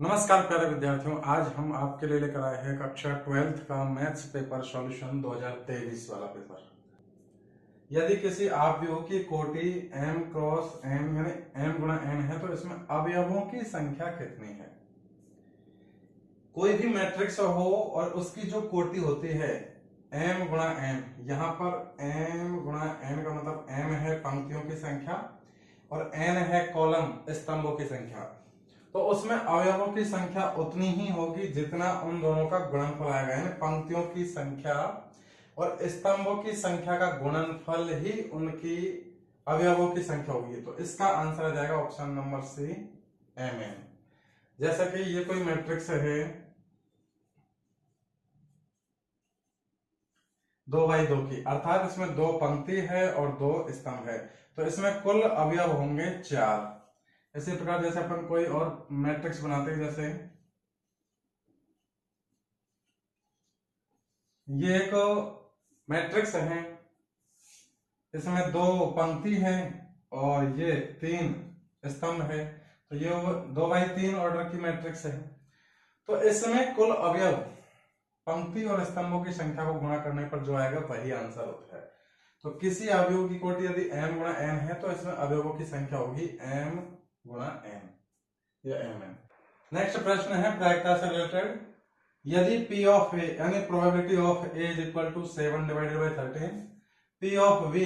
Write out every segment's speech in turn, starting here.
नमस्कार प्यारे विद्यार्थियों, आज हम आपके लिए लेकर आए हैं कक्षा 12th का मैथ्स पेपर सॉल्यूशन 2023 वाला पेपर। यदि किसी आव्यूह की कोटि m क्रॉस n यानी m गुणा n है तो इसमें अवयवों की संख्या कितनी है। कोई भी मैट्रिक्स हो और उसकी जो कोटि होती है m गुणा n, यहाँ पर m गुणा n का मतलब m है पंक्तियों की संख्या और n है कॉलम स्तंभों की संख्या, तो उसमें अवयवों की संख्या उतनी ही होगी जितना उन दोनों का गुणनफल आएगा। यानी पंक्तियों की संख्या और स्तंभों की संख्या का गुणनफल ही उनकी अवयवों की संख्या होगी। तो इसका आंसर आ जाएगा ऑप्शन नंबर सी, mn। जैसा कि ये कोई मैट्रिक्स है 2x2 की, अर्थात इसमें 2 पंक्ति है और 2 स्तंभ है, तो इसमें कुल अवयव होंगे 4। इसी प्रकार जैसे अपन कोई और मैट्रिक्स बनाते हैं, जैसे ये एक मैट्रिक्स है, इसमें 2 पंक्ति है और ये 3 स्तंभ है, तो ये 2x3 ऑर्डर की मैट्रिक्स है। तो इसमें कुल अवयव पंक्ति और स्तंभों की संख्या को गुणा करने पर जो आएगा वही आंसर होता है। तो किसी अवयव की कोटि यदि m गुणा n है तो इसमें अवयवों की संख्या होगी m गुणा n या mn। नेक्स्ट प्रश्न है प्रायिकता से रिलेटेड। यदि p ऑफ a यानी probability of a is equal to 7 divided by 13, p of v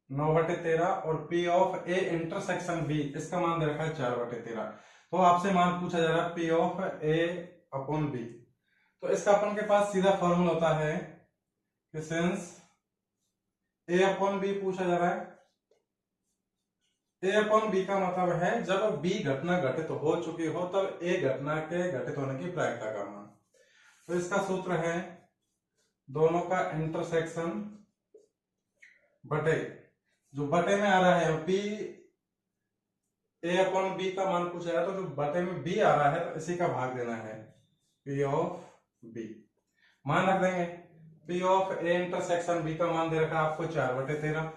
9/13 और p of a intersection b इसका मान दे रखा है 4/13, तो आपसे मान पूछा जा रहा है p of a upon b। तो इसका अपन के पास सीधा फॉर्मूला होता है कि सिंस a अपॉन b पूछा जा रहा है, a अपॉन b का मतलब है जब b घटना घटित हो चुकी हो तब a घटना के घटित होने की प्रायिकता का मान। तो इसका सूत्र है दोनों का इंटरसेक्शन बटे, जो बटे में आ रहा है p a अपॉन b का मान पूछा है, तो जो बटे में b आ रहा है तो इसी का भाग देना है p ऑफ b। मान रख देंगे p of a intersection b का मान दे रखा है आपको 4/13,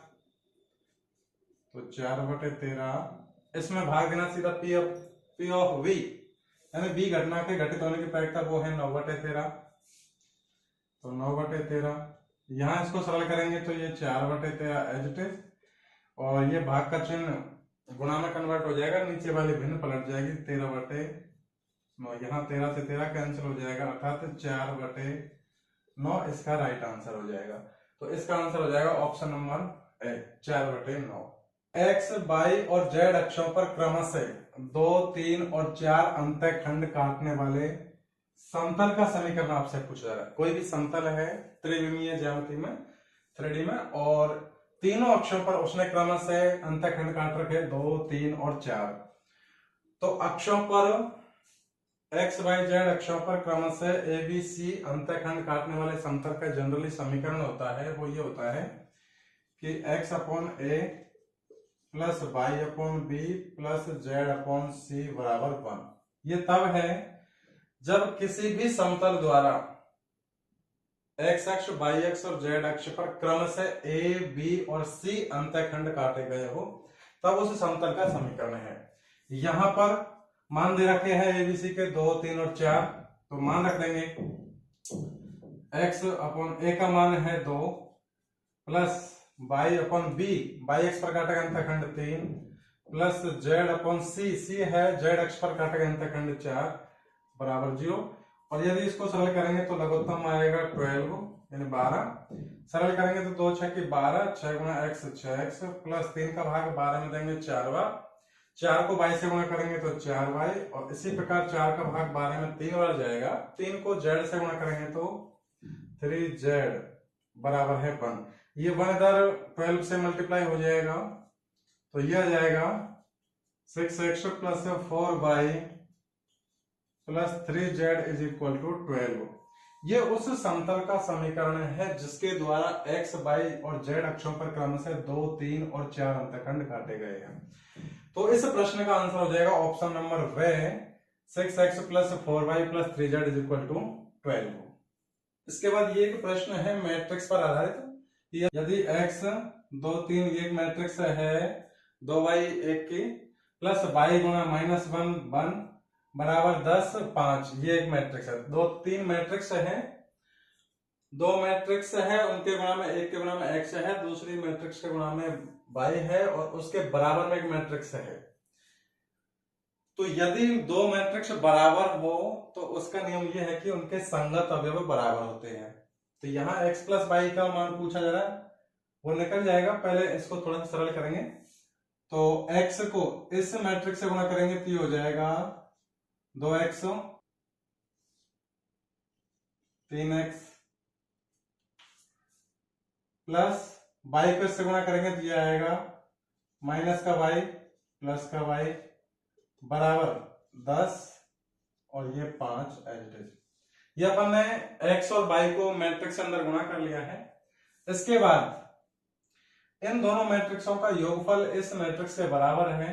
तो 4/13 इसमें भाग देना सीधा p ऑफ v यानी b घटना के घटित होने की प्रायिकता वो है 9/13, तो 9/13 यहां इसको सरल करेंगे तो ये 4/13 एज इट इज, और ये भाग का चिन्ह गुणा में कन्वर्ट हो जाएगा, नीचे वाली भिन्न पलट जाएगी 13/9, यहाँ 13 से 13 कैंसिल हो जाएगा, अर्थात 4/9 इसका राइट आंसर हो जाएगा। तो इसका आंसर हो जाएगा option number A 4/9। x, y और z अक्षों पर क्रमशः 2, 3 और 4 अंतःखंड काटने वाले समतल का समीकरण आपसे पूछा जा रहा है। कोई भी समतल है त्रिविमीय ज्यामिति में 3D में, और तीनों अक्षों पर उसने क्रमशः अंतःखंड काट रखे 2, 3 और 4। तो अक्षों पर x, y, z अक्षों पर क्रमशः a, b, c अंतःखंड काटने वाले समतल का जनरली समीकरण होता है, वो ये होता है कि x upon a plus y upon b plus z upon c बराबर 1। ये तब है जब किसी भी समतल द्वारा x अक्ष, y अक्ष और z अक्ष पर क्रमशः a, b और c अंतःखंड काटे गए हो, तब उस समतल का समीकरण है। यहां पर मान दे रखे हैं a, b, c के 2, 3 और 4, तो मान रख देंगे x अपॉन a का मान है 2 plus y upon b, y अक्ष पर काटेगा अंतःखंड 3 plus z upon c, c है z अक्ष पर काटेगा अंतःखंड 4 बराबर 0। और यदि इसको सरल करेंगे तो लघुत्तम आएगा 12 यानी 12, सरल करेंगे तो 2 6 की 12, 6 गुणा x 6x प्लस 3 का भाग 12 में देंगे 4 बार, 4 को y से गुणा करेंगे तो 4y, और इसी प्रकार 4 का भाग 12 में 3 बार जाएगा, 3 को z से गुणा करेंगे तो 3z बराबर है 1। ये 1 इधर 12 से मल्टीप्लाई हो जाएगा, तो यह आ जाएगा 6x plus 4y plus 3z is equal to 12। ये उस समतल का समीकरण है जिसके द्वारा x, y और z अक्षों पर क्रमशः 2, 3 और 4 अंतःखंड काटे गए हैं। तो इस प्रश्न का आंसर हो जाएगा ऑप्शन नंबर वे 6x plus 4y plus 3z is equal to 12। इसके बाद ये एक प्रश्न है मैट्रिक्स पर आधारित। यदि x 2, 3 ये मैट्रिक्स है 2y 1 की प्लस y गुणा -1 1 बराबर 10 5, ये एक मैट्रिक्स है। दो तीन मैट्रिक्स है, दो मैट्रिक्स है, उनके गुणा में एक के गुणा में x है, दूसरी मैट्रिक्स के गुणा में y है, और उसके बराबर में एक मैट्रिक्स है। तो यदि दो मैट्रिक्स बराबर हो तो उसका नियम यह है कि उनके संगत अवयव बराबर होते हैं। तो यहाँ x प्लस वाई का मान पूछा जा रहा है, वो निकल जाएगा। पहले इसको थोड़ा सा सरल करेंगे, तो x को इस मैट्रिक्स से गुणा करेंगे तो ये हो जाएगा 2x 3x प्लस y को इससे गुणा करेंगे तो ये आएगा माइनस का y प्लस का y बराबर 10 और ये 5 एज इट इज। ये अपन ने x और y को मैट्रिक्स के अंदर गुणा कर लिया है। इसके बाद इन दोनों मैट्रिक्सों का योगफल इस मैट्रिक्स के बराबर है।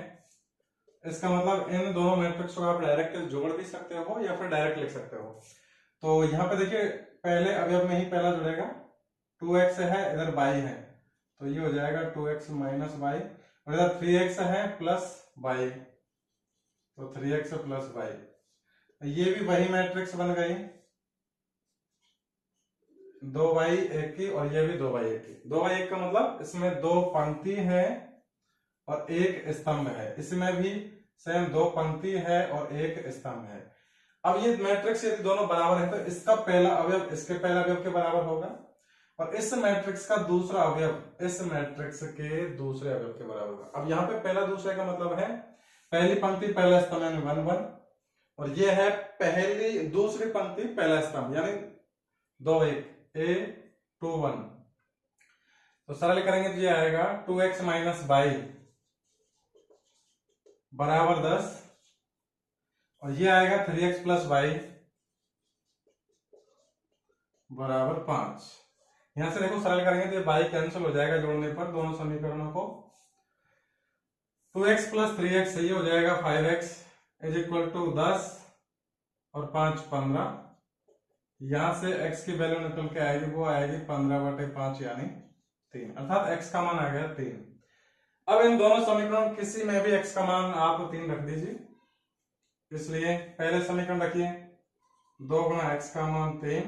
इसका मतलब इन दोनों मैट्रिक्सों को आप डायरेक्ट जोड़ भी सकते हो या फिर डायरेक्ट लिख सकते हो। तो यहाँ पे देखिए पहले अवयव में ही पहला जुड़ेगा, 2x है, इधर y है, तो ये हो जाएगा 2x माइनस y, और इधर 3x है प्लस y, तो 3x प्लस y। ये भी वही मैट्रिक्स बन गई, 2y एक की, और ये भी 2y एक की। 2y एक का मतलब इसमें दो पंक्ति है और एक स्तंभ है, इसमें भी सेम दो पंक्ति है और एक स्तंभ है। अब ये मैट्रिक्स यदि दोनों बराबर है तो इसका पहला अवयव इसके पहला अवयव के बराबर होगा, और इस मैट्रिक्स का दूसरा अवयव इस मैट्रिक्स के दूसरे अवयव के बराबर होगा। अब यहाँ पे पहला दूसरे का मतलब है पहली पंक्ति पहला स्तंभ यानी 1 1, और ये है पहली दूसरी पंक्ति पहला स्तंभ यानी 2 1 a 2 1। तो सरल करेंगे तो ये आएगा 2x माइनस y बराबर 10, और ये आएगा 3x प्लस y बराबर 5। यहां से देखो सरल करेंगे तो ये y कैंसिल हो जाएगा जोड़ने पर दोनों समीकरणों को। 2x प्लस 3x ये हो जाएगा 5x इज इक्वल टू 10 और 5 15। यहां से x की वैल्यू निकल के आएगी, वो आएगी 15/5 यानी 3, अर्थात x का मान आ गया 3। अब इन दोनों समीकरण किसी में भी x का मान आप 3 रख दीजिए। इसलिए पहले समीकरण रखिए 2 गुणा x का मान 3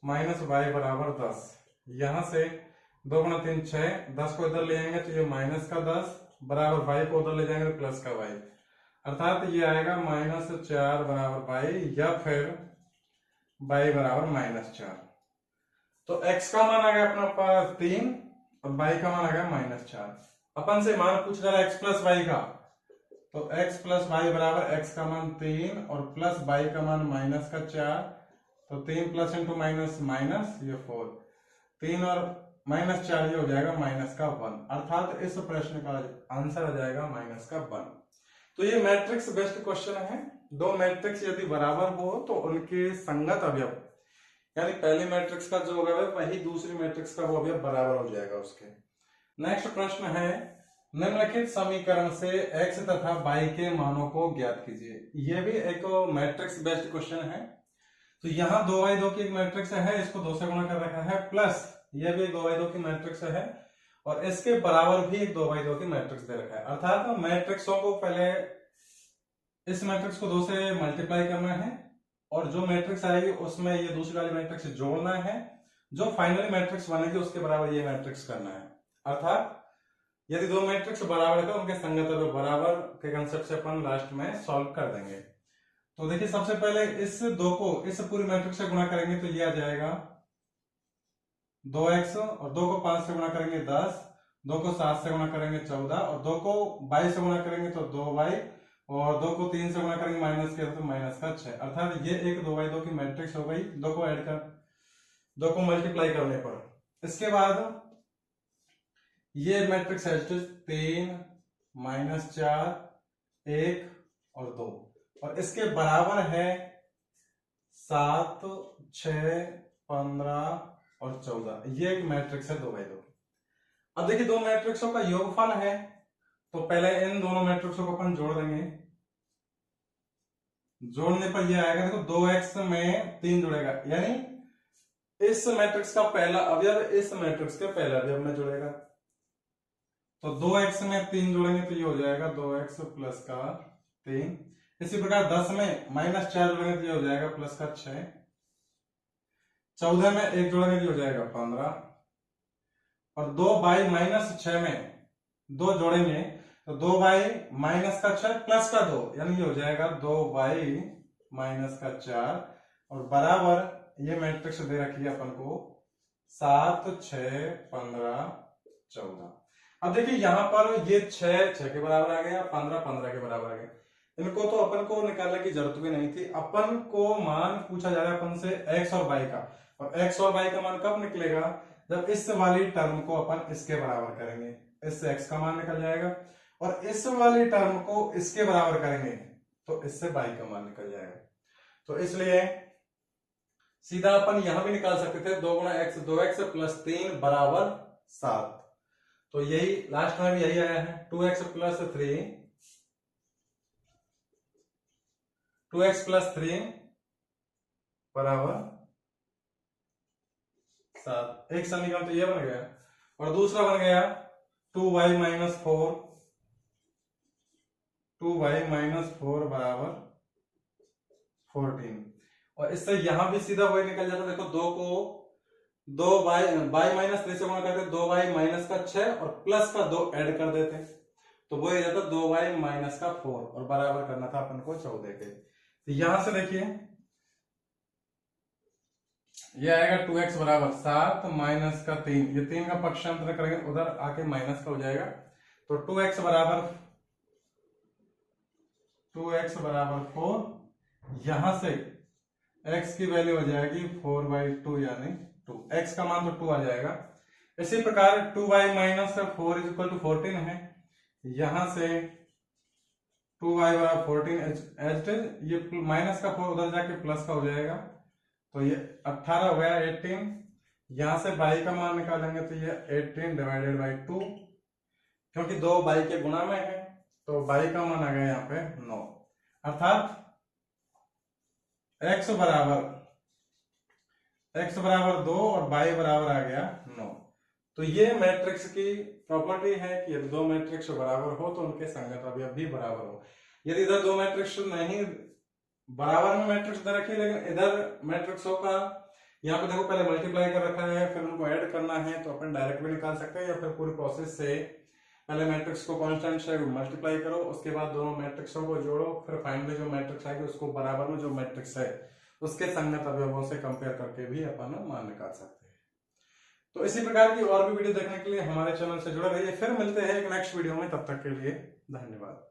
माइनस y बराबर 10। यहां से 2 गुणा 3 6, 10 को इधर ले आएंगे तो ये माइनस का 10 बराबर y को उधर ले जाएंगे तो प्लस का y, अर्थात ये आएगा -4 बराबर y, या फिर y बराबर -4। तो x का मान आ गया अपना पास 3 और y का मान आ गया -4। अपन से मान पूछ रहा है x प्लस y का, तो x प्लस y बराबर x का मान 3 और प्लस y का मान -4, तो 3 प्लस इंटू माइनस माइनस ये 4, 3 और -4 ये हो जाएगा -1, अर्थात इस प्रश्न का आंसर आ जाएगा -1। तो ये मैट्रिक्स बेस्ड क्वेश्चन है। दो मैट्रिक्स यदि बराबर हो तो उनके संगत अवयव यानी पहली मैट्रिक्स का जो अवयव वही दूसरी मैट्रिक्स का वो अवयव बराबर हो जाएगा उसके। नेक्स्ट प्रश्न है निम्नलिखित समीकरण से x तथा y के मानों को ज्ञात कीजिए। ये भी एक मैट्रिक्स बेस्ड क्वेश्चन है। तो यहाँ 2y2 की एक मैट्रिक्स है, इसको 2 से गुणा कर रखा है, प्लस ये भी 2y2 की मैट्रिक्स है और इसके बराबर भी एक 2y2 की मैट्रिक्स दे रखा है। अर्थात मैट्रिक्सों को पहले इस मैट्रिक्स को 2 से मल्टीप्लाई करना है और जो मैट्रिक्स आएगी उसमें ये दूसरी वाली मैट्रिक्स जोड़ना है, जो फाइनली मैट्रिक्स बनेगी उसके बराबर ये मैट्रिक्स करना है। अर्थात यदि दो मैट्रिक्स बराबर है तो उनके संगत अवयव बराबर के कंसेप्ट से अपन लास्ट में सॉल्व कर देंगे। तो देखिए सबसे पहले इस 2 को इस पूरी मैट्रिक्स से गुणा करेंगे तो ये आ जाएगा 2x, और 2 को 5 से गुणा करेंगे 10, 2 को 7 से गुणा करेंगे 14, और 2 को 22 से गुणा करेंगे तो 2y, और 2 को 3 से गुणा करेंगे माइनस के तो माइनस का 6, अर्थात ये एक 2y2 की मैट्रिक्स हो गई। 2 को ऐड कर 2 को मल्टीप्लाई करने पर इसके बाद ये मैट्रिक्स है 3 -4 1 और 2, और इसके बराबर है 7 6 15 और 14। ये एक मैट्रिक्स है 2x2। अब देखिए दो मैट्रिक्सों का योगफल है, तो पहले इन दोनों मैट्रिक्सों को अपन जोड़ देंगे। जोड़ने पर ये आएगा, देखो 2x में 3 जुड़ेगा यानी इस मैट्रिक्स का पहला अवयव इस मैट्रिक्स के पहले अवयव में जुड़ेगा। तो 2x में 3 जोड़ेंगे तो ये हो जाएगा 2x प्लस का 3, इसी प्रकार 10 में -4 जोड़ेंगे तो ये हो जाएगा प्लस का 6, 14 में 1 जोड़ेंगे तो ये हो जाएगा 15, और 2 बाई -6 में 2 जोड़ेंगे तो 2 बाई -6 प्लस का 2 यानी ये हो जाएगा 2 बाई -4, और बराबर ये मैट्रिक्स दे रखी है अपन को 7, 6, 15, 14। अब देखिए यहाँ पर ये 6 के बराबर आ गया, 15 के बराबर आ गया। इनको तो अपन को निकालने की जरूरत भी नहीं थी। अपन को मान पूछा जा रहा है अपन से x और y का, और x और y का मान कब निकलेगा, जब इस वाली टर्म को अपन इसके बराबर करेंगे, इससे x का मान निकल जाएगा, और इस वाली टर्म को इसके बराबर करेंगे तो इससे y का मान निकल जाएगा। तो इसलिए सीधा अपन यहां भी निकाल सकते थे 2 गुणा x 2x प्लस 3 बराबर 7। तो यही लास्ट में भी यही आया है, 2x प्लस 3 बराबर 7। एक समीकरण तो ये बन गया, और दूसरा बन गया 2y माइनस 4 बराबर 14। और इससे यहां भी सीधा वही निकल जाता, देखो 2 को 2 बाई -3 से गुणा करते, 2 बाई माइनस का 6 और प्लस का 2 ऐड कर देते, तो वो जाता 2 बाई माइनस का 4, और बराबर करना था अपन को 14 के। तो यहां से देखिए ये आएगा 2x बराबर 7 माइनस का 3, ये 3 का पक्षांतर करेंगे उधर आके माइनस का हो जाएगा, तो 2x बराबर 4। यहां से x की वैल्यू हो जाएगी 4/2 यानी 2, x का मान तो 2 आ जाएगा। इसी प्रकार 2y minus 4 is equal to 14 है, यहां से 2y बराबर 14 एज ये माइनस का 4 उधर जाके प्लस का हो जाएगा, तो ये 18 हो गया 18। यहां से y का मान निकालेंगे तो ये 18 डिवाइडेड बाई 2, क्योंकि 2 y के गुणा में है तो y का मान आ गया यहाँ पे 9, अर्थात x बराबर 2 और y बराबर आ गया 9। तो ये मैट्रिक्स की प्रॉपर्टी है कि यदि दो मैट्रिक्स बराबर हो तो उनके संगत अवयव भी बराबर हो। यदि इधर दो मैट्रिक्स नहीं बराबर में मैट्रिक्स दे रखी है, लेकिन इधर मैट्रिक्सों का यहाँ पे देखो पहले मल्टीप्लाई कर रखा है, फिर उनको ऐड करना है, तो अपन डायरेक्ट भी निकाल सकते हैं, या फिर पूरी प्रोसेस से पहले मैट्रिक्स को कांस्टेंट से मल्टीप्लाई करो, उसके बाद दोनों मैट्रिक्सों को जोड़ो, फिर फाइनली जो मैट्रिक्स आएगी उसको बराबर में जो मैट्रिक्स है उसके संगत अवयवों से कंपेयर करके भी अपन मान निकाल सकते हैं। तो इसी प्रकार की और भी वीडियो देखने के लिए हमारे चैनल से जुड़े रहिए। फिर मिलते हैं एक नेक्स्ट वीडियो में, तब तक के लिए धन्यवाद।